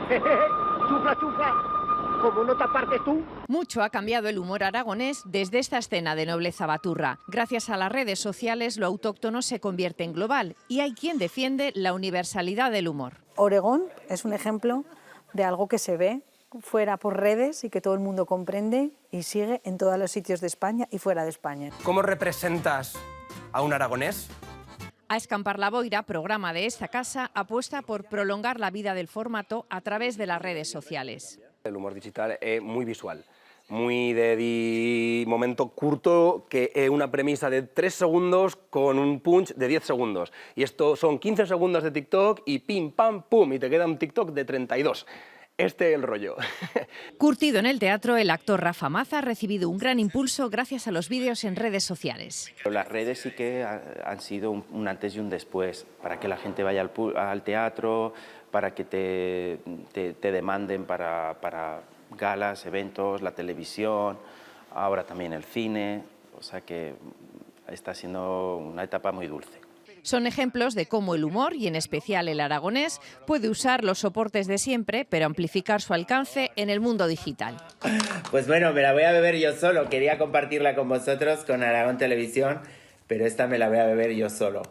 Chufla, chufla. ¿Cómo no te apartes tú? Mucho ha cambiado el humor aragonés desde esta escena de nobleza baturra. Gracias a las redes sociales, lo autóctono se convierte en global y hay quien defiende la universalidad del humor. Oregón es un ejemplo de algo que se ve fuera por redes y que todo el mundo comprende y sigue en todos los sitios de España y fuera de España. ¿Cómo representas a un aragonés? A Escampar la Boira, programa de esta casa, apuesta por prolongar la vida del formato a través de las redes sociales. El humor digital es muy visual, muy de momento curto, que es una premisa de 3 segundos con un punch de 10 segundos. Y esto son 15 segundos de TikTok y pim, pam, pum, y te queda un TikTok de 32. Este es el rollo. Curtido en el teatro, el actor Rafa Maza ha recibido un gran impulso gracias a los vídeos en redes sociales. Las redes sí que han sido un antes y un después, para que la gente vaya al teatro, para que te demanden para galas, eventos, la televisión, ahora también el cine, o sea que está siendo una etapa muy dulce. Son ejemplos de cómo el humor, y en especial el aragonés, puede usar los soportes de siempre, pero amplificar su alcance en el mundo digital. Pues bueno, me la voy a beber yo solo. Quería compartirla con vosotros, con Aragón Televisión, pero esta me la voy a beber yo solo.